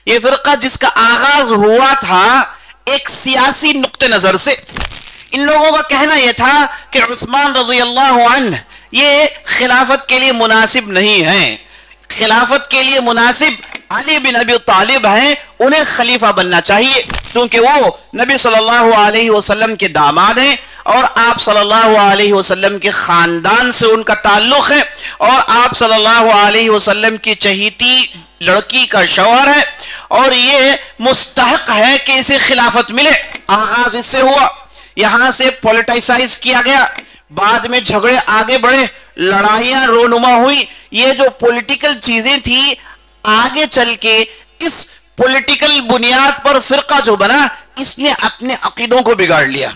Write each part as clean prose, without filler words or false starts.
ये फिरका जिसका आगाज हुआ था एक सियासी नुक्ते नजर से। इन लोगों का कहना यह था कि उस्मान रज़ी अल्लाह अन्हु ये खिलाफत के लिए मुनासिब नहीं है, खिलाफत के लिए मुनासिब अली बिन अबी तालिब हैं, उन्हें खलीफा बनना चाहिए क्योंकि वो नबी सल्लल्लाहु अलैहि वसल्लम के दामाद हैं और आप सल्लल्लाहु अलैहि वसल्लम के खानदान से उनका ताल्लुक है और आप सल्लल्लाहु अलैहि वसल्लम की चहीती लड़की का शौहर है और ये मुस्तहक है कि इसे खिलाफत मिले। आगाज इससे हुआ, यहां से पॉलिटिसाइज किया गया, बाद में झगड़े आगे बढ़े, लड़ाइयां रोनुमा हुई। ये जो पॉलिटिकल चीजें थी आगे चल के इस पॉलिटिकल बुनियाद पर फिरका जो बना इसने अपने अकीदों को बिगाड़ लिया।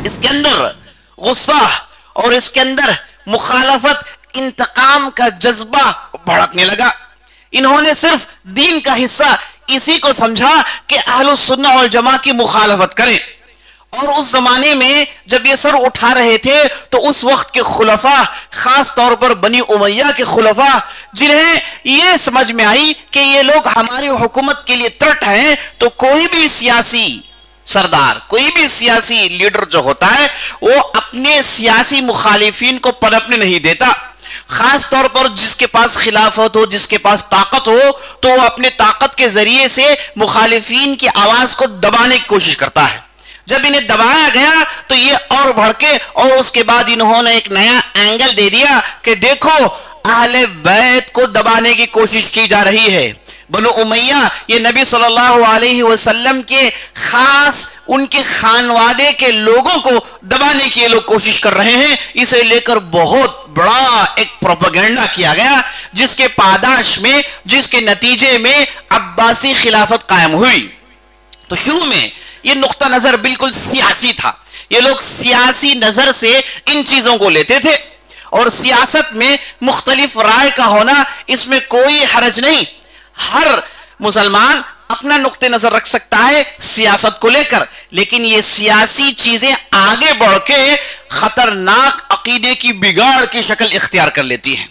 इसके अंदर गुस्सा और इसके अंदर मुखालफत, इंतकाम का जज्बा भड़कने लगा। इन्होंने सिर्फ दीन का हिस्सा इसी को समझा कि अहलुस सुन्नह वल जमा की मुखालफत करें। और उस जमाने में जब ये सर उठा रहे थे तो उस वक्त के खुलफा, खास तौर पर बनी उमैया के खुलफा, जिन्हें ये समझ में आई कि ये लोग हमारी हुकूमत के लिए त्रट हैं, तो कोई भी सियासी सरदार, कोई भी सियासी लीडर जो होता है वो अपने सियासी मुखालिफिन को पनपने नहीं देता। खास तौर पर जिसके पास खिलाफत हो, जिसके पास ताकत हो, तो वो अपने ताकत के जरिए से मुखालिफिन की आवाज को दबाने की कोशिश करता है। जब इन्हें दबाया गया तो ये और भड़के और उसके बाद इन्होंने एक नया एंगल दे दिया कि देखो अहले बैत को दबाने की कोशिश की जा रही है। बनु उमैया ये नबी सल्लल्लाहु अलैहि वसल्लम के खास उनके खानवादे के लोगों को दबाने की लोग कोशिश कर रहे हैं। इसे लेकर बहुत बड़ा एक प्रोपेगेंडा किया गया जिसके पादाश में, जिसके नतीजे में अब्बासी खिलाफत कायम हुई। तो शुरू में ये नुक्ता नजर बिल्कुल सियासी था, ये लोग सियासी नजर से इन चीजों को लेते थे और सियासत में मुख्तलिफ राय का होना इसमें कोई हरज नहीं। हर मुसलमान अपना नुक्ते नजर रख सकता है सियासत को लेकर, लेकिन ये सियासी चीजें आगे बढ़ के खतरनाक अकीदे की बिगाड़ की शक्ल इख्तियार कर लेती हैं।